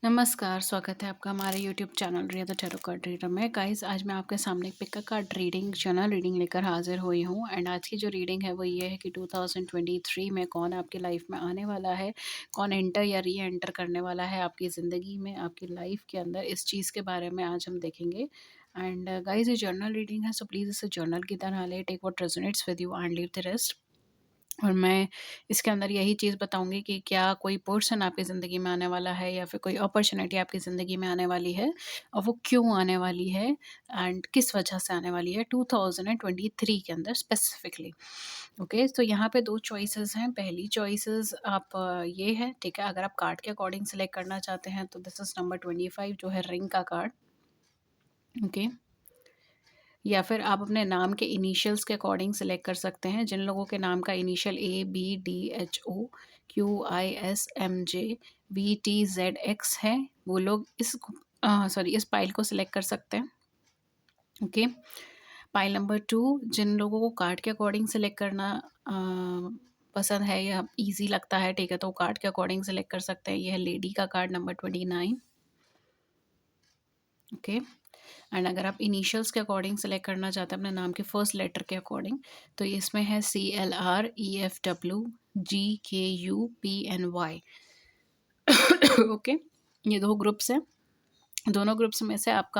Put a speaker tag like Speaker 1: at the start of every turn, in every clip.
Speaker 1: नमस्कार, स्वागत है आपका हमारे YouTube channel Riya the tarot card reader में। गाइस, आज मैं आपके सामने एक pick card reading general reading लेकर हाजिर हुई हूँ। एंड आज की जो रीडिंग है वो ये है कि 2023 में कौन आपकी लाइफ में आने वाला है, कौन एंटर या री एंटर करने वाला है आपकी ज़िंदगी में, आपकी लाइफ के अंदर। इस चीज़ के बारे में आज हम देखेंगे। एंड गाइस, ये जर्नल रीडिंग है, सो प्लीज़ इसे जर्नल की तरह ले, take what resonates with you and leave the rest. और मैं इसके अंदर यही चीज़ बताऊँगी कि क्या कोई पर्सन आपकी ज़िंदगी में आने वाला है या फिर कोई अपॉर्च्युनिटी आपकी ज़िंदगी में आने वाली है, और वो क्यों आने वाली है एंड किस वजह से आने वाली है 2023 के अंदर स्पेसिफिकली। ओके, तो यहाँ पे 2 चॉइसेस हैं। पहली चॉइसेस आप ये है, ठीक है, अगर आप कार्ड के अकॉर्डिंग सेलेक्ट करना चाहते हैं तो दिस इज़ नंबर 25 जो है रिंग का कार्ड। ओके, या फिर आप अपने नाम के इनिशियल्स के अकॉर्डिंग सेलेक्ट कर सकते हैं। जिन लोगों के नाम का इनिशियल ABDHOQISMJVTZX है, वो लोग इस पाइल को सिलेक्ट कर सकते हैं। ओके, पाइल नंबर 2, जिन लोगों को कार्ड के अकॉर्डिंग सेलेक्ट करना पसंद है या इजी लगता है, ठीक है, तो कार्ड के अकॉर्डिंग सेलेक्ट कर सकते हैं। ये है लेडी का कार्ड नंबर 29। ओके, एंड अगर आप इनिशियल्स के अकॉर्डिंग सेलेक्ट करना चाहते हैं अपने नाम के फर्स्ट लेटर के अकॉर्डिंग, तो ये इसमें है CLREFWGKUPNY। ओके, ये 2 ग्रुप्स हैं। दोनों ग्रुप्स में से आप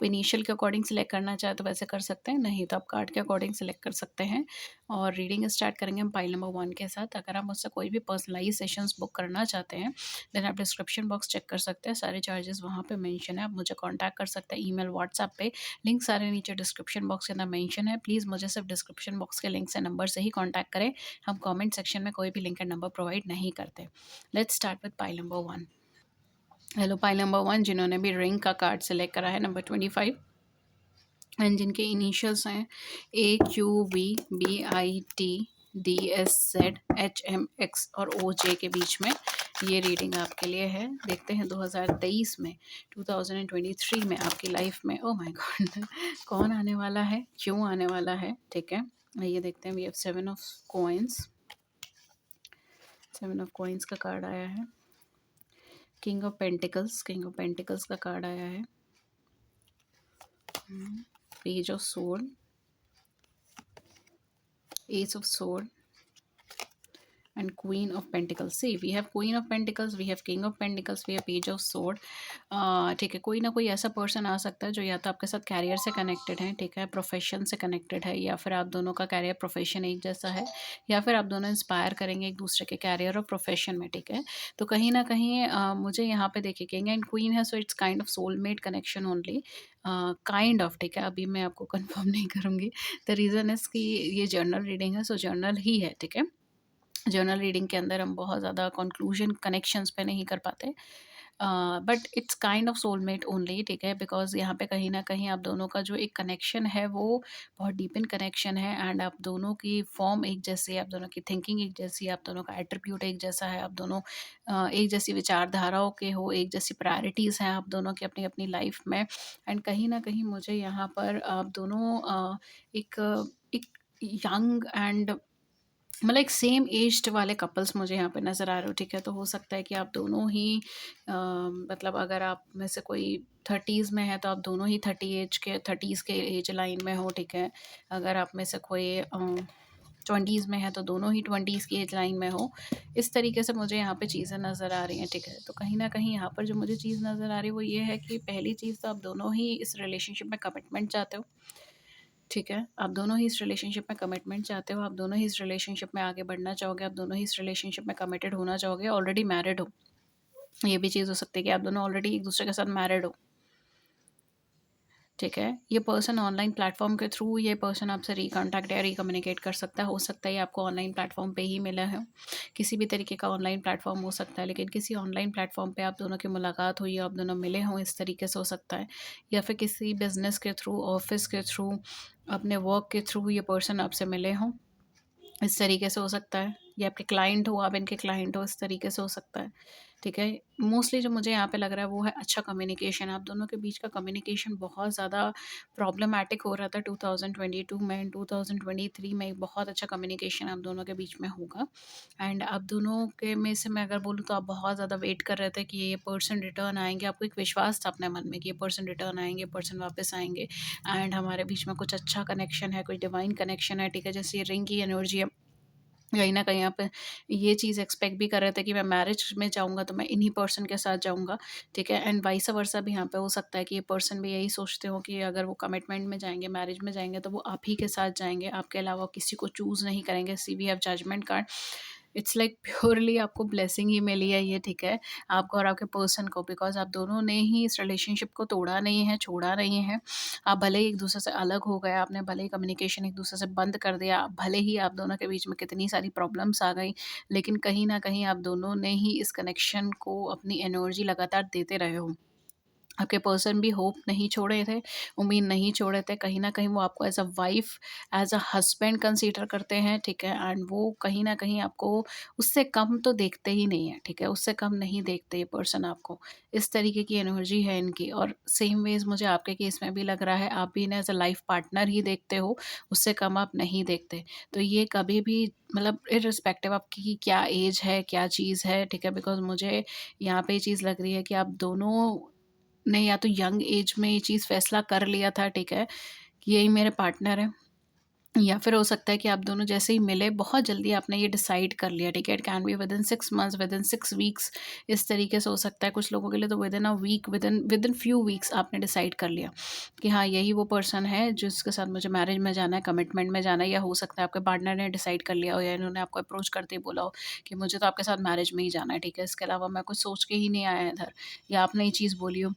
Speaker 1: इनिशियल के अकॉर्डिंग सेलेक्ट करना चाहें तो वैसे कर सकते हैं, नहीं तो आप कार्ड के अकॉर्डिंग सेलेक्ट कर सकते हैं। और रीडिंग स्टार्ट करेंगे हम पाइल नंबर 1 के साथ। अगर आप मुझसे कोई भी पर्सनलाइज सेशंस बुक करना चाहते हैं, देन आप डिस्क्रिप्शन बॉक्स चेक कर सकते हैं, सारे चार्जेस वहाँ पे मेंशन है। आप मुझे कॉन्टैक्ट कर सकते हैं ईमेल, व्हाट्सएप पे, लिंक सारे नीचे डिस्क्रिप्शन बॉक्स के अंदर मेंशन है। प्लीज़ मुझे सिर्फ डिस्क्रिप्शन बॉक्स के लिंक से नंबर से ही कॉन्टैक्ट करें। हम कॉमेंट सेक्शन में कोई भी लिंक एंड नंबर प्रोवाइड नहीं करते। Let's start with pile number 1। Hello pile number 1, जिन्होंने भी रिंग का कार्ड सेलेक्ट करा है नंबर 25, एंड जिनके इनिशियल्स हैं AQVBITDSZHMX और OJ के बीच में, ये रीडिंग आपके लिए है। देखते हैं 2023 में 2023 में आपकी लाइफ में, ओ माय गॉड, कौन आने वाला है, क्यों आने वाला है। ठीक है, ये देखते हैं। We have 7 of coins. 7 of coins का कार्ड आया है। किंग ऑफ पेंटिकल्स का कार्ड आया है। Page of sword, ace of sword and queen of pentacles. See, we have queen of pentacles, we have king of pentacles, we have page of sword. ठीक है, कोई ना कोई ऐसा पर्सन आ सकता है जो या तो आपके साथ कैरियर से कनेक्टेड है, ठीक है, प्रोफेशन से कनेक्टेड है, या फिर आप दोनों का कैरियर प्रोफेशन एक जैसा है, या फिर आप दोनों इंस्पायर करेंगे एक दूसरे के कैरियर और प्रोफेशन में। ठीक है, तो कहीं ना कहीं मुझे यहाँ पे देखिए किंग एंड क्वीन है, so it's kind of soulmate connection only, kind of. ठीक है, अभी मैं आपको कंफर्म नहीं करूँगी। द रीज़न इज़ कि ये जर्नल रीडिंग है, सो जर्नल ही है। ठीक है, जर्नल रीडिंग के अंदर हम बहुत ज़्यादा कंक्लूजन कनेक्शंस पे नहीं कर पाते, but it's kind of soulmate only. ठीक है, बिकॉज यहाँ पे कहीं ना कहीं आप दोनों का जो एक कनेक्शन है वो बहुत डीप इन कनेक्शन है, एंड आप दोनों की फॉर्म एक जैसी है, आप दोनों की थिंकिंग एक जैसी है, आप दोनों का एट्रीब्यूट एक जैसा है, आप दोनों एक जैसी विचारधाराओं के हो, एक जैसी प्रायोरिटीज़ हैं आप दोनों की अपनी अपनी लाइफ में। एंड कहीं ना कहीं मुझे यहाँ पर आप दोनों एक एक यंग एंड मतलब एक सेम एज्ड वाले कपल्स मुझे यहाँ पे नज़र आ रहे हो। ठीक है, तो हो सकता है कि आप दोनों ही मतलब अगर आप में से कोई 30s में है तो आप दोनों ही 30s के एज लाइन में हो। ठीक है, अगर आप में से कोई 20s में है तो दोनों ही 20s की एज लाइन में हो। इस तरीके से मुझे यहाँ पे चीज़ें नज़र आ रही हैं। ठीक है, तो कहीं ना कहीं यहाँ पर जो मुझे चीज़ नज़र आ रही है वो ये है कि पहली चीज़ तो आप दोनों ही इस रिलेशनशिप में कमिटमेंट चाहते हो। ठीक है, आप दोनों ही इस रिलेशनशिप में कमिटमेंट चाहते हो, आप दोनों ही इस रिलेशनशिप में आगे बढ़ना चाहोगे, आप दोनों ही इस रिलेशनशिप में कमिटेड होना चाहोगे, ऑलरेडी मैरिड हो। ये भी चीज़ हो सकती है कि आप दोनों ऑलरेडी एक दूसरे के साथ मैरिड हो। ठीक है, ये पर्सन ऑनलाइन प्लेटफॉर्म के थ्रू ये पर्सन आपसे रिकॉन्टैक्ट या रिकम्युनिकेट कर सकता है। हो सकता है ये आपको ऑनलाइन प्लेटफॉर्म पे ही मिला है, किसी भी तरीके का ऑनलाइन प्लेटफॉर्म हो सकता है, लेकिन किसी ऑनलाइन प्लेटफॉर्म पे आप दोनों की मुलाकात हुई, आप दोनों मिले हों, इस तरीके से हो सकता है। या फिर किसी बिजनेस के थ्रू, ऑफिस के थ्रू, अपने वर्क के थ्रू ये पर्सन आपसे मिले हों, इस तरीके से हो सकता है। ये आपके क्लाइंट हो, आप इनके क्लाइंट हो, इस तरीके से हो सकता है, ठीक है। मोस्टली जो मुझे यहाँ पे लग रहा है वो है अच्छा कम्युनिकेशन। आप दोनों के बीच का कम्युनिकेशन बहुत ज़्यादा प्रॉब्लमैटिक हो रहा था 2022 में, 2023 में बहुत अच्छा कम्युनिकेशन आप दोनों के बीच में होगा। एंड आप दोनों के में से मैं अगर बोलूँ तो आप बहुत ज़्यादा वेट कर रहे थे कि ये पर्सन रिटर्न आएँगे, आपको एक विश्वास था अपने मन में कि ये पर्सन रिटर्न आएँगे, पर्सन वापस आएँगे एंड हमारे बीच में कुछ अच्छा कनेक्शन है, कुछ डिवाइन कनेक्शन है, ठीक है। जैसे ये रिंग की एनर्जी है, कहीं न कहीं आप ये चीज़ एक्सपेक्ट भी कर रहे थे कि मैं मैरिज में जाऊँगा तो मैं इन्हीं पर्सन के साथ जाऊँगा, ठीक है। एंड वाइस वर्सा भी यहाँ पे हो सकता है कि ये पर्सन भी यही सोचते हो कि अगर वो कमिटमेंट में जाएँगे, मैरिज में जाएँगे तो वो आप ही के साथ जाएँगे, आपके अलावा किसी को चूज़ नहीं करेंगे। See we have judgement card. It's like purely आपको ब्लेसिंग ही मिली है ये, ठीक है, आपको और आपके पर्सन को, बिकॉज़ आप दोनों ने ही इस रिलेशनशिप को तोड़ा नहीं है, छोड़ा नहीं है। आप भले ही एक-दूसरे से अलग हो गए, आपने भले ही कम्युनिकेशन एक-दूसरे से बंद कर दिया, भले ही आप दोनों के बीच में कितनी सारी प्रॉब्लम्स आ गई, लेकिन कहीं न कहीं आप दोनों ने ही इस कनेक्शन को अपनी एनर्जी लगातार देते रहे हो। आपके पर्सन भी होप नहीं छोड़े थे, उम्मीद नहीं छोड़े थे। कहीं न कहीं वो आपको as a wife, as a husband consider करते हैं, ठीक है? एंड वो कहीं न कहीं आपको उससे कम तो देखते ही नहीं हैं, ठीक है? उससे कम नहीं देखते ये पर्सन आपको। इस तरीके की एनर्जी है इनकी और सेम वेज़ मुझे आपके केस में भी लग रहा है, आप भी इन्हें एज़ अ लाइफ़ पार्टनर ही देखते हो, उससे कम आप नहीं देखते। तो ये कभी भी मतलब इर्रिस्पेक्टिव आपकी क्या एज है, क्या चीज़ है, ठीक है? बिकॉज़ मुझे यहाँ पे ये चीज़ लग रही है कि आप दोनों ने या तो यंग एज में ये चीज़ फ़ैसला कर लिया था, ठीक है, कि यही मेरे पार्टनर हैं। या फिर हो सकता है कि आप दोनों जैसे ही मिले बहुत जल्दी आपने ये डिसाइड कर लिया, ठीक है। It can B within 6 months, within 6 weeks, इस तरीके से हो सकता है। कुछ लोगों के लिए तो within a week, within within few weeks आपने डिसाइड कर लिया कि हाँ, यही वो पर्सन है जिसके साथ मुझे मैरिज में जाना है, कमिटमेंट में जाना है। या हो सकता है आपके पार्टनर ने डिसाइड कर लिया हो या इन्होंने आपको अप्रोच करते ही बोला हो कि मुझे तो आपके साथ मैरिज में ही जाना है, ठीक है। इसके अलावा मैं कुछ सोच के ही नहीं आया इधर, या आपने ये चीज़ बोली हो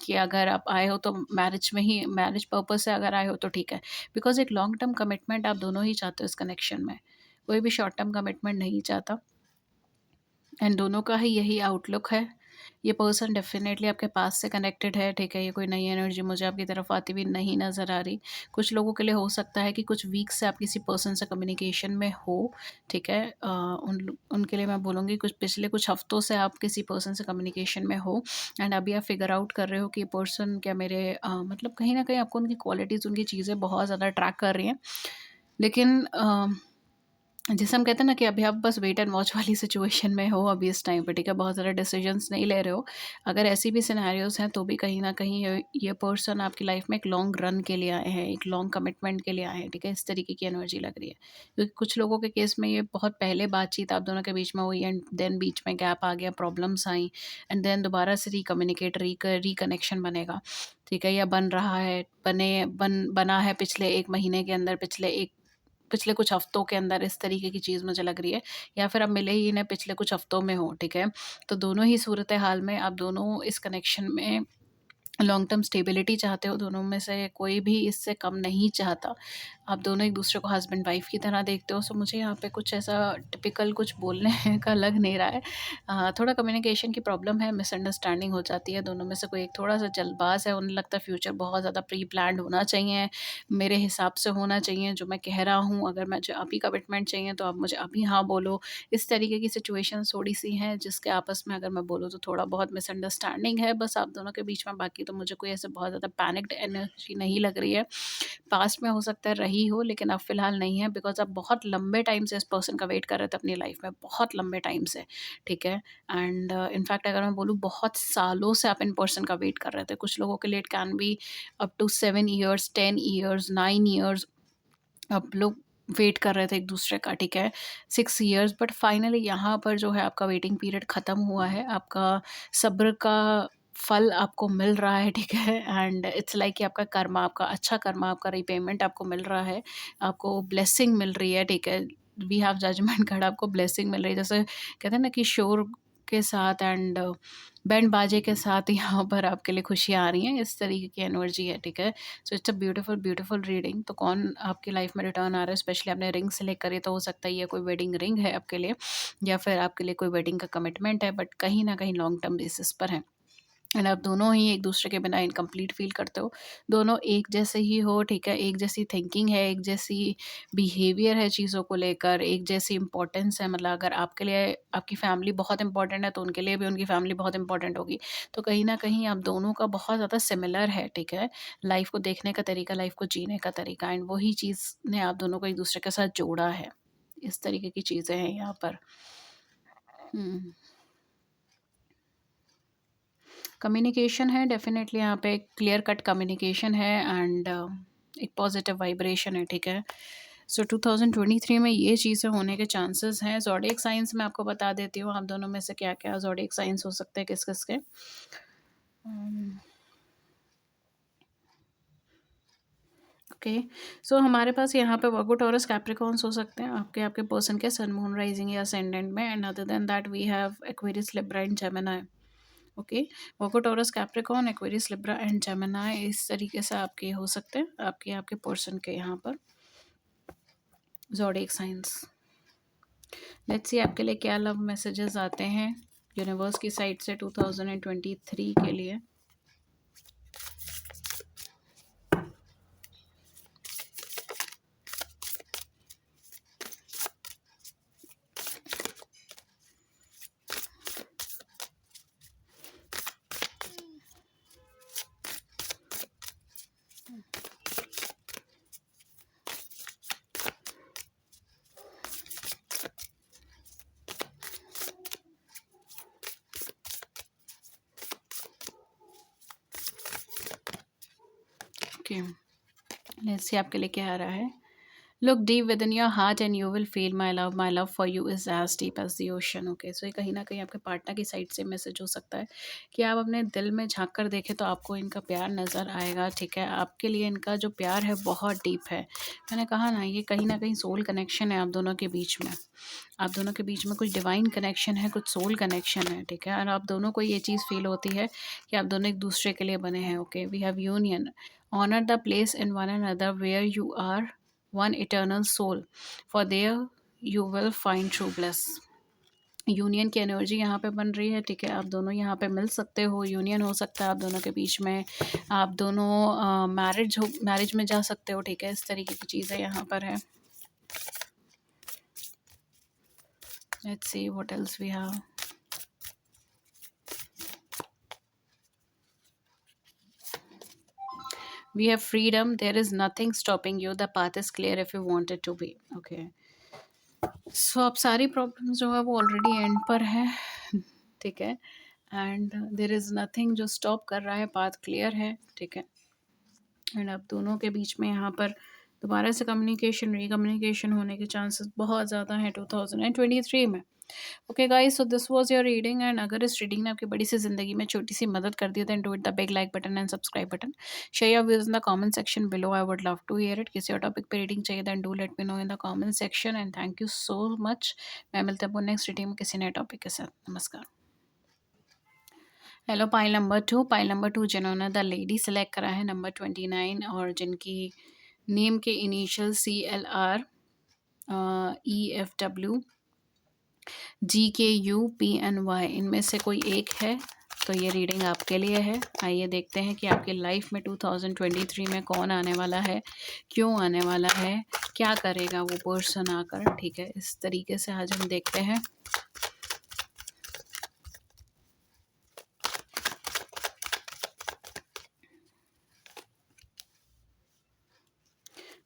Speaker 1: कि अगर आप आए हो तो मैरिज पर्पज़ से अगर आए हो तो ठीक है। बिकॉज़ एक लॉन्ग टर्म कमिटमेंट आप दोनों ही चाहते हो इस कनेक्शन में। कोई भी शॉर्ट टर्म कमिटमेंट नहीं चाहता। एंड दोनों का ही यही आउटलुक है। ये पर्सन डेफ़िनेटली आपके पास से कनेक्टेड है, ठीक है? ये कोई नई एनर्जी मुझे आपकी तरफ आती हुई नहीं नज़र आ रही। कुछ लोगों के लिए हो सकता है कि कुछ वीक्स से आप किसी पर्सन से कम्युनिकेशन में हो, ठीक है? उनके लिए मैं बोलूँगी कुछ पिछले कुछ हफ्तों से आप किसी पर्सन से कम्युनिकेशन में हो एंड अभी आप फ़िगर आउट कर रहे हो कि ये पर्सन क्या मेरे मतलब कहीं न कहीं आपको उनकी क्वालिटीज़, उनकी चीज़ें बहुत ज़्यादा अट्रैक्ट कर रही हैं। लेकिन जैसे हम कहते हैं ना कि अभी आप बस वेट एंड वॉच वाली सिचुएशन में हो अभी इस टाइम पे, ठीक है? बहुत ज़्यादा डिसीजंस नहीं ले रहे हो। अगर ऐसी भी सिनेरियोज़ हैं तो भी कहीं न कहीं ये पर्सन आपकी लाइफ़ में एक लॉन्ग रन के लिए आए हैं, एक लॉन्ग कमिटमेंट के लिए आए हैं, ठीक है? इस तरीके की एनर्जी लग रही है। क्योंकि कुछ लोगों के केस में ये बहुत पहले बातचीत आप दोनों के बीच में हुई एंड देन बीच में गैप आ गया, प्रॉब्लम्स आई एंड देन दोबारा से रिकम्युनिकेट रिकनेक्शन बनेगा, ठीक है? या बन रहा है, बना है पिछले 1 महीने के अंदर, पिछले कुछ हफ्तों के अंदर, इस तरीके की चीज़ मुझे लग रही है। या फिर अब मिले ही इन्हें पिछले कुछ हफ्तों में हो, ठीक है? तो दोनों ही सूरत-ए-हाल में आप दोनों इस कनेक्शन में लॉन्ग टर्म स्टेबिलिटी चाहते हो, दोनों में से कोई भी इससे कम नहीं चाहता। आप दोनों एक-दूसरे को हस्बैंड वाइफ़ की तरह देखते हो, सो मुझे यहाँ पे कुछ ऐसा टिपिकल कुछ बोलने का लग नहीं रहा है। थोड़ा कम्युनिकेशन की प्रॉब्लम है, मिसअंडरस्टैंडिंग हो जाती है, दोनों में से कोई एक थोड़ा-सा जल्दबाज़ है, उन्हें लगता है फ्यूचर बहुत ज़्यादा प्री प्लान्ड होना चाहिए, मेरे हिसाब से होना चाहिए, जो मैं कह रहा हूँ, अगर मुझे अभी कमिटमेंट चाहिए तो आप मुझे अभी हाँ बोलो। इस तरीके की सिचुएशंस थोड़ी-सी हैं जिसके आपस में अगर मैं बोलूँ तो थोड़ा बहुत मिसअंडरस्टैंडिंग है बस आप दोनों के बीच में, बाकी तो मुझे कोई ऐसे बहुत ज़्यादा पैनिक्ड एनर्जी नहीं लग रही है। पास्ट में हो सकता है रही हो लेकिन अब फ़िलहाल नहीं है, बिकॉज़ आप बहुत लंबे टाइम से इस पर्सन का वेट कर रहे थे अपनी लाइफ़ में, बहुत लंबे टाइम से, ठीक है? एंड इनफैक्ट अगर मैं बोलूँ बहुत सालों से आप इन पर्सन का वेट कर रहे थे। कुछ लोगों के लिए it can be up to 7 years, 10 years, 9 years आप लोग वेट कर रहे थे एक-दूसरे का, ठीक है? 6 इयर्स, बट फाइनली यहाँ पर जो है आपका वेटिंग पीरियड ख़त्म हुआ है। आपका सब्र का फल आपको मिल रहा है, ठीक है? एंड इट्स लाइक कि आपका कर्मा, आपका अच्छा कर्मा, आपका रिपेमेंट आपको मिल रहा है। आपको ब्लेसिंग मिल रही है, ठीक है? वी हैव जजमेंट कार्ड, आपको ब्लेसिंग मिल रही है। जैसे कहते हैं ना कि शोर के साथ एंड बैंड बाजे के साथ यहाँ पर आपके लिए खुशियाँ आ रही हैं, इस तरीके की एनर्जी है, ठीक है? So it's a beautiful beautiful reading. तो कौन आपकी लाइफ में रिटर्न आ रहा है, स्पेशली आपने रिंग सेलेक्ट करी तो हो सकता है ये कोई वेडिंग रिंग है आपके लिए या फिर आपके लिए कोई वेडिंग का कमिटमेंट है, बट कहीं ना कहीं लॉन्ग टर्म बेसिस पर है। एंड आप दोनों ही एक दूसरे के बिना इनकम्प्लीट फील करते हो। दोनों एक जैसे ही हो, ठीक है, एक जैसी थिंकिंग है, एक जैसी बिहेवियर है चीज़ों को लेकर, एक जैसी इम्पोर्टेंस है। मतलब अगर आपके लिए आपकी फैमिली बहुत इंपॉर्टेंट है तो उनके लिए भी उनकी फैमिली बहुत इंपॉर्टेंट होगी। तो कहीं न कहीं आप दोनों का बहुत ज़्यादा सिमिलर है, ठीक है, लाइफ़ को देखने का तरीका, लाइफ़ को जीने का तरीका, एंड वही चीज़ ने आप दोनों को एक दूसरे के साथ जोड़ा है। इस तरीके की चीज़ें हैं यहाँ पर। हुँ। कम्युनिकेशन है डेफ़िनेटली, यहाँ पे क्लियर कट कम्युनिकेशन है एंड एक पॉजिटिव वाइब्रेशन है, ठीक है। सो 2023 में ये चीज़ें होने के चांसेस हैं। ज़ोडिएक साइंस मैं आपको बता देती हूँ, आप दोनों में से क्या-क्या ज़ोडिएक साइंस हो सकते हैं, किस-किस के। ओके, सो हमारे पास यहाँ पे वर्गो, टॉरस, कैप्रिकॉर्न्स हो सकते हैं आपके आपके पर्सन के सन, मून, राइजिंग या असेंडेंट में, and other than that we have Aquarius, Libra and Gemini. Okay, Virgo, Taurus, Capricorn, Aquarius, Libra and Gemini, इस तरीके से आपके हो सकते हैं, आपके आपके पर्सन के यहाँ पर ज़ोडिएक साइंस। लेट्स सी आपके लिए क्या लव मैसेजेस आते हैं यूनिवर्स की साइड से 2023 के लिए। ओके, लेट्स सी आपके लिए क्या आ रहा है। Look deep within your heart and you will feel my love for you is as deep as the ocean. Okay, so ये कहीं ना कहीं आपके पार्टनर की साइड से मैसेज हो सकता है कि आप अपने दिल में झांक कर देखें तो आपको इनका प्यार नज़र आएगा, ठीक है। आपके लिए इनका जो प्यार है बहुत डीप है। मैंने कहा ना कहीं सोल कनेक्शन है आप दोनों के बीच में। आप दोनों के बीच में कुछ डिवाइन कनेक्शन है, कुछ सोल कनेक्शन है, ठीक है। और आप दोनों को ये चीज़ फील होती है कि आप दोनों एक दूसरे के लिए बने हैं। Okay, we have union, honour the place in one and other where you are one eternal soul, for there you will find true bless. Union की एनर्जी यहाँ पे बन रही है, ठीक है। आप दोनों यहाँ पे मिल सकते हो, यूनियन हो सकता है आप दोनों के बीच में। आप दोनों मैरिज में जा सकते हो, ठीक है। इस तरीके की चीज़ें यहाँ पर है। Let's see what else we have. We have freedom, there is nothing stopping you, the path is clear if you want it to be. Okay, so आप सारी प्रॉब्लम्स जो है वो ऑलरेडी एंड पर है, ठीक है। एंड देर इज़ नथिंग जो स्टॉप कर रहा है, पाथ क्लियर है, ठीक है। एंड आप दोनों के बीच में यहाँ पर दोबारा से कम्युनिकेशन, रीकम्युनिकेशन होने के चांसेस बहुत ज़्यादा हैं 2023 में। Okay guys, so this was your reading, and अगर इस रीडिंग ने आपकी बड़ी सी ज़िंदगी में छोटी सी मदद कर दी है then do it the big like button and subscribe button. Share your views in the comment section below, I would love to hear it. किसी और टॉपिक पे रीडिंग चाहिए then do let me know in the comment section, and thank you so much. मैं मिलते हैं next reading में किसी नए टॉपिक के साथ। नमस्कार। हेलो, पाइल नंबर 2 जिन्होंने द लेडी सेलेक्ट करा है नंबर 29, और जिनकी नेम के इनिशियल CLR, EFW, GKUPNY, इनमें से कोई एक है तो ये रीडिंग आपके लिए है। आइए देखते हैं कि आपकी लाइफ में 2023 में कौन आने वाला है, क्यों आने वाला है, क्या करेगा वो पर्सन आकर, ठीक है। इस तरीके से आज हम देखते हैं।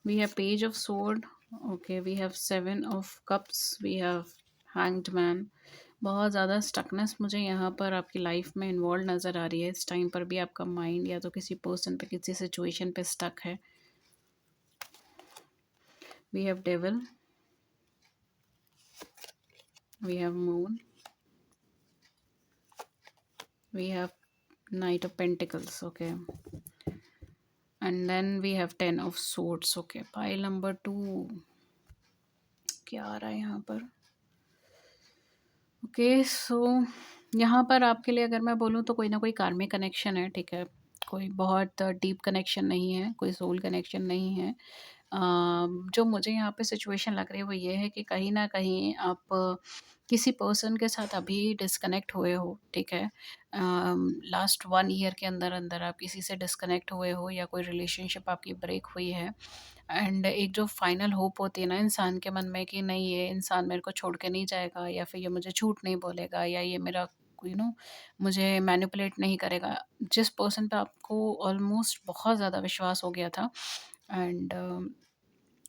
Speaker 1: We have Page of Sword, okay, we have 7 of Cups, we have Hanged Man। बहुत ज़्यादा स्टकनेस मुझे यहाँ पर आपकी लाइफ में इन्वॉल्व नज़र आ रही है। इस टाइम पर भी आपका माइंड या तो किसी पर्सन पे, किसी सिचुएशन पे स्टक है। We have Devil, we have Moon, we have Knight of Pentacles, okay, and then we have 10 of Swords, okay। Pile number 2 क्या आ रहा है यहाँ पर? ओके, सो यहाँ पर आपके लिए अगर मैं बोलूँ तो कोई ना कोई कार्मिक कनेक्शन है, ठीक है। कोई बहुत डीप कनेक्शन नहीं है, कोई सोल कनेक्शन नहीं है। जो मुझे यहाँ पे सिचुएशन लग रही है वो ये है कि कहीं न कहीं आप किसी पर्सन के साथ अभी डिस्कनेक्ट हुए हो, ठीक है? लास्ट 1 ईयर के अंदर-अंदर आप किसी से डिस्कनेक्ट हुए हो या कोई रिलेशनशिप आपकी ब्रेक हुई है एंड एक जो फाइनल होप होती है ना इंसान के मन में कि नहीं ये इंसान मेरे को छोड़ के नहीं जाएगा या फिर ये मुझे झूठ नहीं बोलेगा या ये मेरा मुझे मैनिपुलेट नहीं करेगा। जिस पर्सन पे आपको ऑलमोस्ट बहुत ज़्यादा विश्वास हो गया था एंड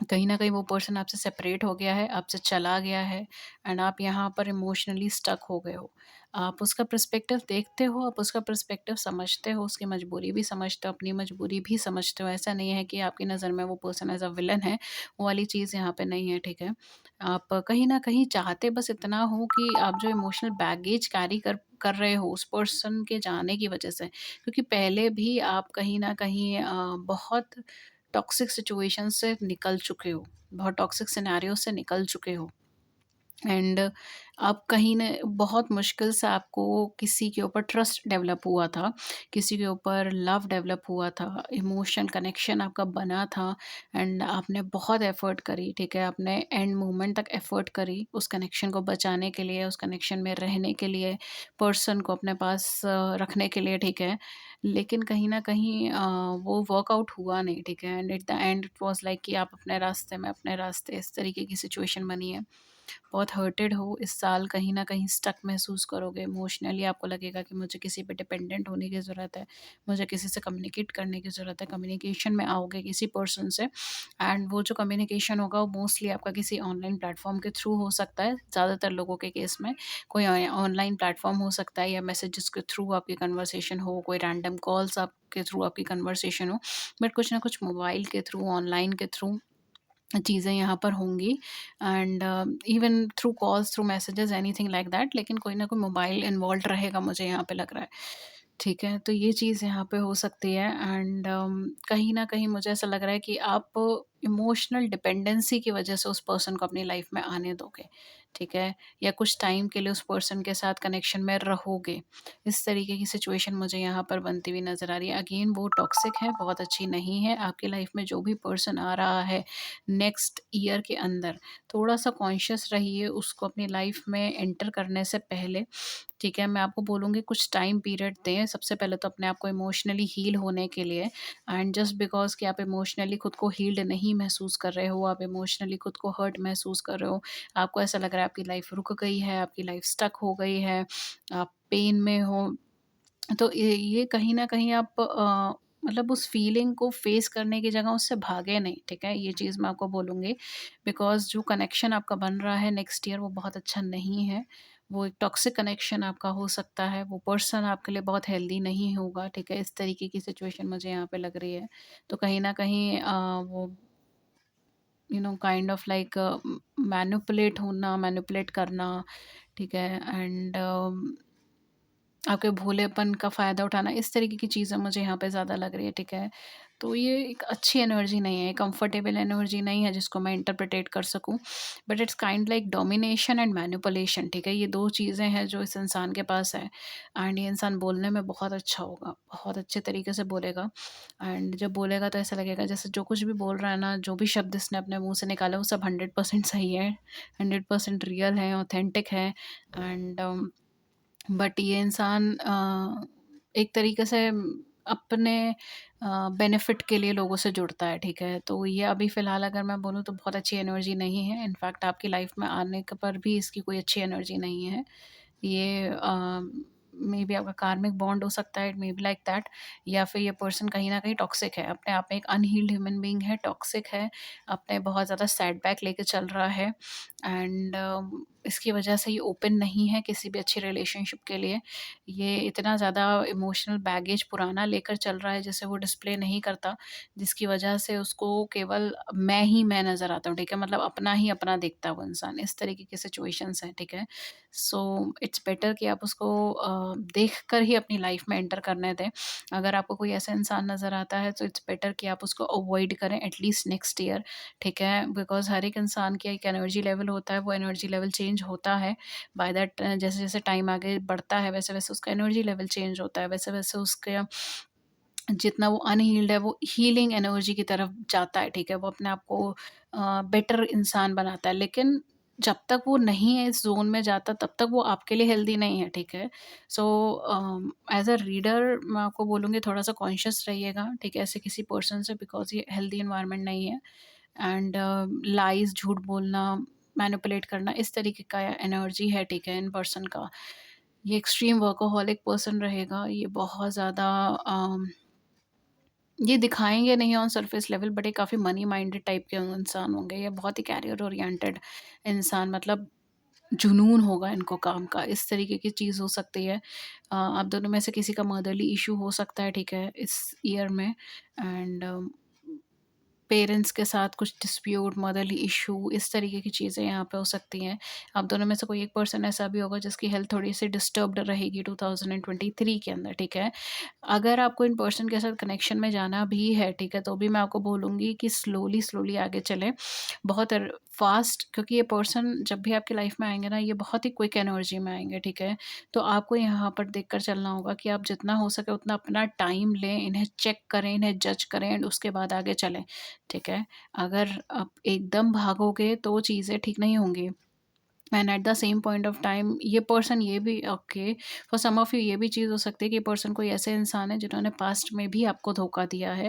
Speaker 1: कहीं न कहीं वो पर्सन आपसे सेपरेट हो गया है, आपसे चला गया है एंड आप यहाँ पर इमोशनली स्टक हो गए हो। आप उसका पर्सपेक्टिव देखते हो, आप उसका पर्सपेक्टिव समझते हो, उसकी मजबूरी भी समझते हो, अपनी मजबूरी भी समझते हो। ऐसा नहीं है कि आपकी नज़र में वो पर्सन एज़ अ विलन है, वो वाली चीज़ यहाँ पे नहीं है, ठीक है? आप कहीं न कहीं चाहते बस इतना हो कि आप जो इमोशनल बैगेज कैरी कर रहे हो उस पर्सन के जाने की वजह से, क्योंकि पहले भी आप कहीं न कहीं बहुत टॉक्सिक सिचुएशन से निकल चुके हो, बहुत टॉक्सिक सिनेरियो से निकल चुके हो एंड आप कहीं न बहुत मुश्किल से आपको किसी के ऊपर ट्रस्ट डेवलप हुआ था, किसी के ऊपर लव डेवलप हुआ था, इमोशन कनेक्शन आपका बना था एंड आपने बहुत एफ़र्ट करी, ठीक है? आपने एंड मोमेंट तक एफ़र्ट करी उस कनेक्शन को बचाने के लिए, उस कनेक्शन में रहने के लिए, पर्सन को अपने पास रखने के लिए, ठीक है? लेकिन कहीं न कहीं वो वर्कआउट हुआ नहीं, ठीक है? And at the and it was like कि आप अपने रास्ते में अपने रास्ते, इस तरीके की सिचुएशन बनी है। बहुत हर्टेड हो, इस साल कहीं न कहीं स्टक महसूस करोगे इमोशनली, आपको लगेगा कि मुझे किसी पे डिपेंडेंट होने की ज़रूरत है, मुझे किसी से कम्युनिकेट करने की ज़रूरत है, कम्युनिकेशन में आओगे किसी पर्सन से एंड वो जो कम्युनिकेशन होगा वो मोस्टली आपका किसी ऑनलाइन प्लेटफ़ॉर्म के थ्रू हो सकता है, ज़्यादातर लोगों के केस में कोई ऑनलाइन प्लेटफ़ॉर्म हो सकता है या मैसेजेस के थ्रू आपकी कन्वर्सेशन हो, कोई रैंडम कॉल्स आपके थ्रू आपकी कन्वर्सेशन हो, बट कुछ ना कुछ मोबाइल के थ्रू, ऑनलाइन के थ्रू चीज़ें यहाँ पर होंगी and even through calls, through messages, anything like that, लेकिन कोई ना कोई मोबाइल इन्वॉल्व रहेगा मुझे यहाँ पे लग रहा है। ठीक है, तो ये चीज़ यहाँ पे हो सकती है एंड कहीं न कहीं मुझे ऐसा लग रहा है कि आप इमोशनल डिपेंडेंसी की वजह से उस पर्सन को अपनी लाइफ़ में आने दोगे, ठीक है? या कुछ टाइम के लिए उस पर्सन के साथ कनेक्शन में रहोगे। इस तरीके की सिचुएशन मुझे यहाँ पर बनती हुई नज़र आ रही है। अगेन वो टॉक्सिक है, बहुत अच्छी नहीं है। आपकी लाइफ़ में जो भी पर्सन आ रहा है नेक्स्ट ईयर के अंदर, थोड़ा-सा कॉन्शियस रहिए उसको अपनी लाइफ़ में एंटर करने से पहले, ठीक है? मैं आपको बोलूँगी कुछ टाइम पीरियड दें, सबसे पहले तो अपने आप को इमोशनली हील होने के लिए एंड जस्ट बिकॉज़ कि आप इमोशनली खुद को हील्ड नहीं महसूस कर रहे हो, आप इमोशनली खुद को हर्ट महसूस कर रहे हो, आपको ऐसा लग रहा है आपकी लाइफ़ रुक गई है, आपकी लाइफ़ स्टक हो गई है, आप पेन में हो, तो ये कहीं न कहीं आप मतलब उस फीलिंग को फ़ेस करने की जगह उससे भागे नहीं, ठीक है? ये चीज़ मैं आपको बोलूँगी बिकॉज़ जो कनेक्शन आपका बन रहा है नेक्स्ट ईयर वो बहुत अच्छा नहीं है। वो एक टॉक्सिक कनेक्शन आपका हो सकता है, वो पर्सन आपके लिए बहुत हेल्दी नहीं होगा, ठीक है? इस तरीके की सिचुएशन मुझे यहाँ पे लग रही है। तो कहीं न कहीं वो काइंड ऑफ लाइक मैनिपुलेट होना, मैनिपुलेट करना, ठीक है? एंड आपके भोलेपन का फ़ायदा उठाना, इस तरीके की चीज़ें मुझे यहाँ पे ज़्यादा लग रही है, ठीक है? तो ये एक अच्छी एनर्जी नहीं है, कंफर्टेबल एनर्जी नहीं है जिसको मैं इंटरप्रिटेट कर सकूँ। But it's kind like domination and manipulation, ठीक है? ये 2 चीज़ें हैं जो इस इंसान के पास है एंड ये इंसान बोलने में बहुत अच्छा होगा, बहुत अच्छे तरीके से बोलेगा एंड जब बोलेगा तो ऐसा लगेगा जैसे जो कुछ भी बोल रहा है ना, जो भी शब्द इसने अपने मुँह से निकाला वो सब 100% सही है, 100% रियल है, ऑथेंटिक है एंड बट ये इंसान एक तरीके से अपने बेनिफिट के लिए लोगों से जुड़ता है, ठीक है? तो ये अभी फ़िलहाल अगर मैं बोलूँ तो बहुत अच्छी एनर्जी नहीं है। इनफैक्ट आपकी लाइफ़ में आने क पर भी इसकी कोई अच्छी एनर्जी नहीं है। ये मे बी आपका कार्मिक बॉन्ड हो सकता है, it may be like that, या फिर ये पर्सन कहीं न कहीं टॉक्सिक है, अपने आप में एक अनहील्ड ह्यूमन बीइंग है, टॉक्सिक है, अपने बहुत ज़्यादा सेटबैक लेके चल रहा है एंड इसकी वजह से ये ओपन नहीं है किसी भी अच्छी रिलेशनशिप के लिए। ये इतना ज़्यादा इमोशनल बैगेज पुराना लेकर चल रहा है जिसे वो डिस्प्ले नहीं करता, जिसकी वजह से उसको केवल मैं ही मैं नज़र आता हूँ, ठीक है? मतलब अपना ही अपना देखता है वो इंसान, इस तरीके की सिचुएशंस हैं, ठीक है? सो इट्स बेटर कि आप उसको देख कर ही अपनी लाइफ में एंटर करने दें। अगर आपको कोई ऐसा इंसान नज़र आता है तो इट्स बेटर कि आप उसको अवॉइड करें एटलीस्ट नेक्स्ट ईयर, ठीक है? बिकॉज़ हर एक इंसान की एक एनर्जी लेवल होता है, वो एनर्जी लेवल चेंज होता है। बाय दैट जैसे-जैसे टाइम आगे बढ़ता है वैसे-वैसे उसका एनर्जी लेवल चेंज होता है, वैसे-वैसे उसके जितना वो अनहील्ड है वो हीलिंग एनर्जी की तरफ जाता है, ठीक है? वो अपने आप को बेटर इंसान बनाता है, लेकिन जब तक वो नहीं है इस ज़ोन में जाता तब तक वो आपके लिए हेल्दी नहीं है, ठीक है? सो एज़ अ रीडर मैं आपको बोलूँगी थोड़ा-सा कॉन्शियस रहिएगा, ठीक है? ऐसे किसी पर्सन से, बिकॉज़ ये हेल्दी एनवायरनमेंट नहीं है। एंड लाइज़, झूठ बोलना, मैनिपुलेट करना, इस तरीके का एनर्जी है, ठीक है, इन पर्सन का। ये एक्सट्रीम वर्कोहॉलिक पर्सन रहेगा, ये बहुत ज़्यादा ये दिखाएँगे नहीं ऑन सरफेस लेवल, बट ये काफ़ी मनी माइंडेड टाइप के इंसान होंगे। ये बहुत ही कैरियर ओरिएंटेड इंसान, मतलब जुनून होगा इनको काम का, इस तरीके की चीज़ हो सकती है। आप दोनों में से किसी का मदरली इश्यू हो सकता है, ठीक है, इस ईयर में। एंड पेरेंट्स के साथ कुछ डिस्प्यूट, मदरली इशू, इस तरीके की चीज़ें यहाँ पे हो सकती हैं। आप दोनों में से कोई एक पर्सन ऐसा भी होगा जिसकी हेल्थ थोड़ी-सी डिस्टर्ब्ड रहेगी 2023 के अंदर, ठीक है? अगर आपको इन पर्सन के साथ कनेक्शन में जाना भी है, ठीक है, तो भी मैं आपको बोलूँगी कि स्लोली आगे चलें। बहुत फ़ास्ट, क्योंकि ये पर्सन जब भी आपकी लाइफ़ में आएँगे ना, ये बहुत ही क्विक एनर्जी में आएँगे, ठीक है? तो आपको यहाँ पर देखकर चलना होगा कि आप जितना हो सके उतना अपना टाइम लें, इन्हें चेक करें, इन्हें जज करें एंड उसके बाद आगे चलें। ठीक है? अगर आप एकदम भागोगे तो चीज़ें ठीक नहीं होंगी। And at the same point of time ये पर्सन ये भी okay, for some of you ये भी चीज़ हो सकती है कि ये पर्सन कोई ऐसे इंसान है जिन्होंने पास्ट में भी आपको धोखा दिया है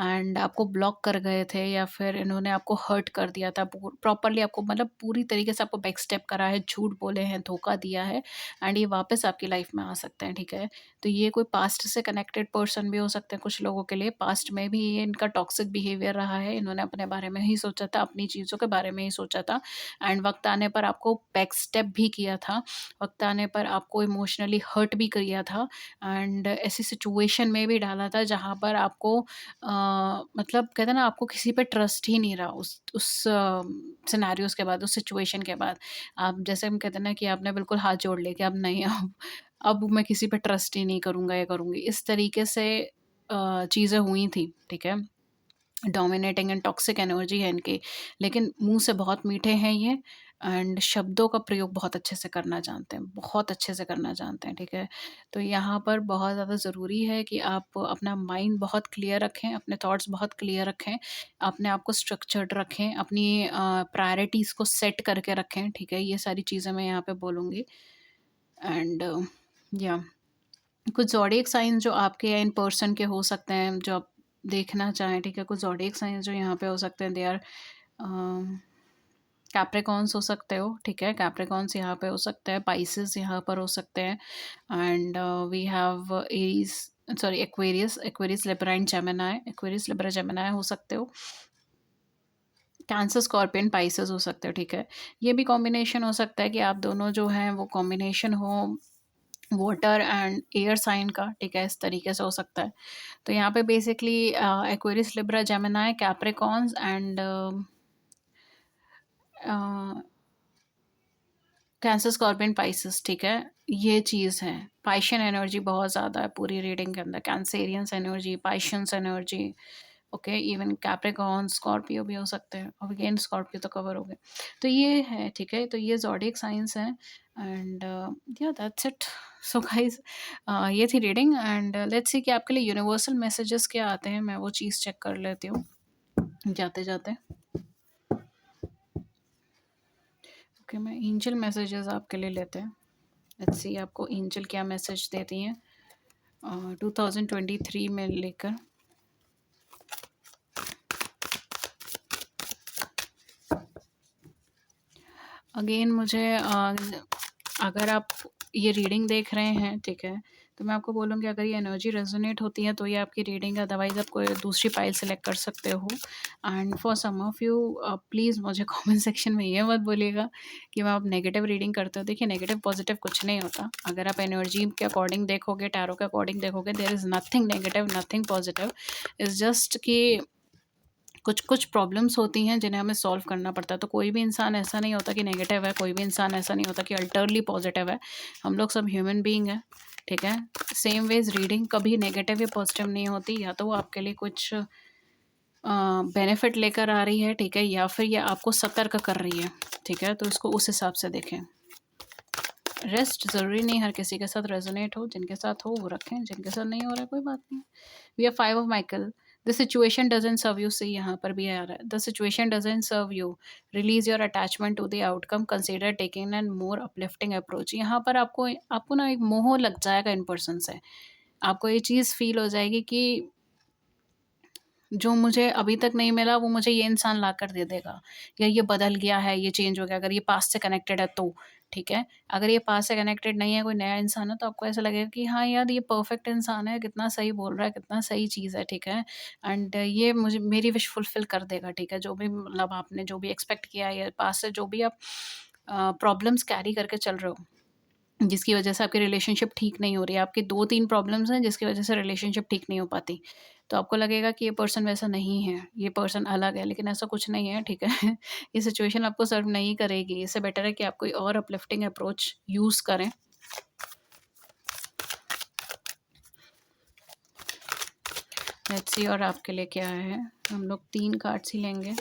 Speaker 1: एंड आपको ब्लॉक कर गए थे, या फिर इन्होंने आपको हर्ट कर दिया था प्रॉपरली, आपको मतलब पूरी तरीके से आपको बैक स्टेप करा है, झूठ बोले हैं, धोखा दिया है एंड ये वापस आपकी लाइफ में आ सकते हैं, ठीक है? तो ये कोई पास्ट से कनेक्टेड पर्सन भी हो सकते हैं कुछ लोगों के लिए। पास्ट में भी ये इनका टॉक्सिक बिहेवियर रहा है, इन्होंने अपने बारे में ही सोचा था, अपनी चीज़ों के बारे में ही सोचा था एंड वक़्त आने पर आपको बैक स्टेप भी किया था, वक़्त आने पर आपको इमोशनली हर्ट भी किया था एंड ऐसी सिचुएशन में भी डाला था जहाँ पर आपको मतलब कहते हैं ना, आपको किसी पे ट्रस्ट ही नहीं रहा उस सिनेरियोज़ के बाद, उस सिचुएशन के बाद। आप जैसे हम कहते हैं ना कि आपने बिल्कुल हाथ जोड़ लिए कि अब नहीं, अब मैं किसी पे ट्रस्ट ही नहीं करूँगा या करूँगी। इस तरीके से चीज़ें हुई थी, ठीक है? डोमिनेटिंग एंड टॉक्सिक एनर्जी है इनकी, लेकिन मुँह से बहुत मीठे हैं ये एंड शब्दों का प्रयोग बहुत अच्छे से करना जानते हैं, बहुत अच्छे से करना जानते हैं, ठीक है? तो यहाँ पर बहुत ज़्यादा ज़रूरी है कि आप अपना माइंड बहुत क्लियर रखें, अपने थॉट्स बहुत क्लियर रखें, अपने आप को स्ट्रक्चर्ड रखें, अपनी प्रायोरिटीज़ को सेट करके रखें, ठीक है? ये सारी चीज़ें मैं यहाँ पे बोलूँगी एंड या कुछ ज़ोडिएक साइन्स जो आपके या इन पर्सन के हो सकते हैं, जो आप देखना चाहें, ठीक है? कुछ ज़ोडिएक साइन्स जो यहाँ पे हो सकते हैं, दे आर कैप्रिकॉर्न्स हो सकते हो, ठीक है? कैप्रिकॉर्न्स यहाँ पे हो सकते हैं, पाइसेस यहाँ पर हो सकते हैं and we have Aries, sorry, Aquarius, Aquarius, Libra and Gemini, Aquarius, Libra, Gemini हो सकते हो। कैंसर, स्कॉर्पियन, पाइसेस हो सकते हो, ठीक है? ये भी कॉम्बिनेशन हो सकता है कि आप दोनों जो हैं वो कॉम्बिनेशन हो वाटर एंड एयर साइन का, ठीक है? इस तरीके से हो सकता है। तो यहाँ पे basically Aquarius, Libra, Gemini, Capricorns and cancer, scorpion, Pisces, ठीक है? ये चीज़ है। पाइशियन एनर्जी बहुत ज़्यादा है पूरी रीडिंग के अंदर, Cancerians energy, Pisceans energy, okay? Even Capricorn, Scorpio भी हो सकते हैं। अब अगेन स्कॉर्पियो तो कवर हो गए। तो ये है, ठीक है? तो ये ज़ोडिएक साइन्स हैं एंड या दैट्स इट। सो गाइज़, ये थी रीडिंग एंड लेट्स सी कि आपके लिए यूनिवर्सल मैसेजेस क्या आते हैं। मैं वो चीज़ चेक कर लेती हूँ जाते-जाते। ओके, मैं एंजल मैसेजेस आपके लिए लेते हैं। लेट्स सी आपको एंजल क्या मैसेज देती हैं 2023 में लेकर। अगेन मुझे अगर आप ये रीडिंग देख रहे हैं, ठीक है, तो मैं आपको बोलूँगी अगर ये एनर्जी रेजोनेट होती है तो ये आपकी रीडिंग है, अदरवाइज़ आप कोई दूसरी फाइल सेलेक्ट कर सकते हो। And for some of you please मुझे कमेंट सेक्शन में ये मत बोलिएगा कि मैं आप नेगेटिव रीडिंग करते हो। देखिए, नेगेटिव पॉजिटिव कुछ नहीं होता। अगर आप एनर्जी के अकॉर्डिंग देखोगे, टैरो के अकॉर्डिंग देखोगे, there is nothing negative, nothing positive. It's just कि कुछ कुछ प्रॉब्लम्स होती हैं जिन्हें हमें सॉल्व करना पड़ता है। तो कोई भी इंसान ऐसा नहीं होता कि नेगेटिव है, कोई भी इंसान ऐसा नहीं होता कि अल्टरली पॉजिटिव है। हम लोग सब ह्यूमन बीइंग हैं, ठीक है? सेम वेज़ रीडिंग कभी नेगेटिव या पॉजिटिव नहीं होती, या तो वो आपके लिए कुछ बेनिफिट लेकर आ रही है, ठीक है? या फिर ये आपको सतर्क कर रही है, ठीक है? तो इसको उस हिसाब से देखें। रेस्ट ज़रूरी नहीं हर किसी के साथ रेजोनेट हो, जिनके साथ हो वो रखें, जिनके साथ नहीं हो रहा है कोई बात नहीं। We are 5 of Michael, the situation doesn't serve you, see यहाँ पर भी आ रहा है, the situation doesn't serve you, release your attachment to the outcome, consider taking an more uplifting approach. यहाँ पर आपको आपको ना एक मोह लग जाएगा इन पर्सन से। आपको ये चीज़ फ़ील हो जाएगी कि जो मुझे अभी तक नहीं मिला वो मुझे ये इंसान लाकर दे देगा, या ये बदल गया है, ये चेंज हो गया। अगर ये पास्ट से कनेक्टेड है तो ठीक है। अगर ये पास्ट से कनेक्टेड नहीं है, कोई नया इंसान है, तो आपको ऐसा लगेगा कि हाँ यार ये परफेक्ट इंसान है, कितना सही बोल रहा है, कितना सही चीज़ है, ठीक है। एंड ये मुझे मेरी विश फुलफिल कर देगा, ठीक है। जो भी मतलब आपने जो भी एक्सपेक्ट किया है, या पास्ट से जो भी आप प्रॉब्लम्स कैरी करके चल रहे हो, जिसकी वजह से आपकी रिलेशनशिप ठीक नहीं हो रही है, आपकी 2-3 प्रॉब्लम्स हैं जिसकी वजह से रिलेशनशिप ठीक नहीं हो पाती। तो आपको लगेगा कि ये पर्सन वैसा नहीं है, ये पर्सन अलग है, लेकिन ऐसा कुछ नहीं है, ठीक है। ये सिचुएशन आपको सर्व नहीं करेगी, इससे बेटर है कि आप कोई और अपलिफ्टिंग अप्रोच यूज़ करें। लेट्स सी और आपके लिए क्या है? हम लोग 3 कार्ड्स ही लेंगे।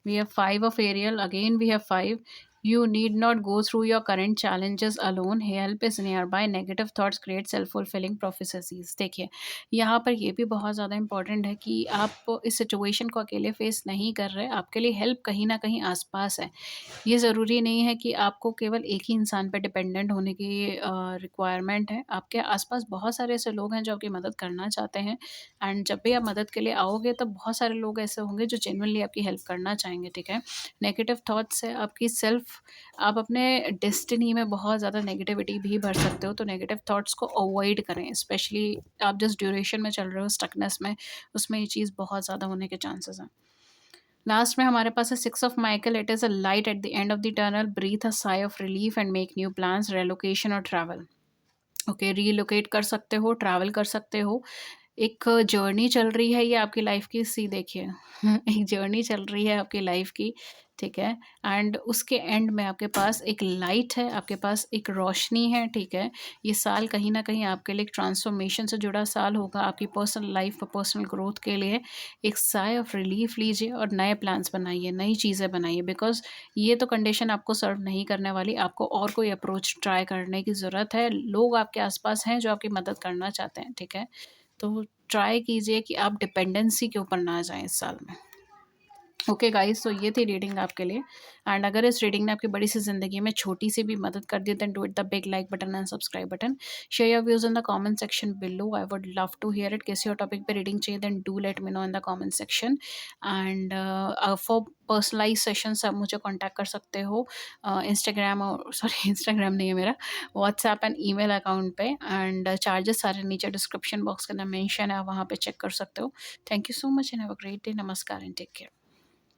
Speaker 1: We have 5 of Ariel. Again, we have 5. You need not go through your current challenges alone. Help is nearby. Negative thoughts create self-fulfilling prophecies. देखिए, यहाँ पर ये भी बहुत ज़्यादा इम्पोर्टेंट है कि आप इस सिचुएशन को अकेले फेस नहीं कर रहे। आपके लिए हेल्प कहीं ना कहीं आसपास है। ये ज़रूरी नहीं है कि आपको केवल एक ही इंसान पे डिपेंडेंट होने की रिक्वायरमेंट है। आपके आसपास बहुत सारे ऐसे लोग हैं जो आपकी मदद करना चाहते हैं, एंड जब भी आप मदद के लिए आओगे तब बहुत सारे लोग ऐसे होंगे जो जेन्युइनली आपकी हेल्प करना चाहेंगे, ठीक है। नेगेटिव थॉट्स से आपकी सेल्फ आप अपने डेस्टिनी में बहुत ज़्यादा नेगेटिविटी भी भर सकते हो, तो नेगेटिव थॉट्स को अवॉइड करें। स्पेशली आप जिस ड्यूरेशन में चल रहे हो, स्टकनेस में, उसमें ये चीज़ बहुत ज़्यादा होने के चांसेस हैं। लास्ट में हमारे पास है 6 of Michael, it is a light at the end of the tunnel, breathe a sigh of relief and make new plans, relocation और ट्रैवल। ओके, रीलोकेट कर सकते हो, ट्रैवल कर सकते हो। एक जर्नी चल रही है ये आपकी लाइफ की, सी देखिए एक जर्नी चल रही है आपकी लाइफ की, ठीक है। एंड उसके एंड में आपके पास एक लाइट है, आपके पास एक रोशनी है, ठीक है। ये साल कहीं ना कहीं आपके लिए एक ट्रांसफॉर्मेशन से जुड़ा साल होगा, आपकी पर्सनल लाइफ और पर्सनल ग्रोथ के लिए। एक साय ऑफ रिलीफ लीजिए और नए प्लान्स बनाइए, नई चीज़ें बनाइए, बिकॉज ये तो कंडीशन आपको सर्व नहीं करने वाली। आपको और कोई अप्रोच ट्राई करने की ज़रूरत है। लोग आपके आसपास हैं जो आपकी मदद करना चाहते हैं, ठीक है। तो ट्राई कीजिए कि आप डिपेंडेंसी के ऊपर ना जाएँ इस साल में। ओके गाइस, तो ये थी रीडिंग आपके लिए। एंड अगर इस रीडिंग ने आपकी बड़ी सी ज़िंदगी में छोटी सी भी मदद कर दी, then do it the big like button and subscribe button. Share your views in the comment section below, I would love to hear it. किसी और टॉपिक पे रीडिंग चाहिए, then do let me know in the comment section. And for personalize sessions आप मुझे contact कर सकते हो Instagram, और सॉरी इंस्टाग्राम नहीं है मेरा, व्हाट्सएप एंड ईमेल अकाउंट पे। एंड चार्जेस सारे नीचे डिस्क्रिप्शन बॉक्स के अंदर मेंशन है, आप वहाँ पे चेक कर सकते हो। Thank you so much and have a great day. नमस्कार एंड टेक केयर।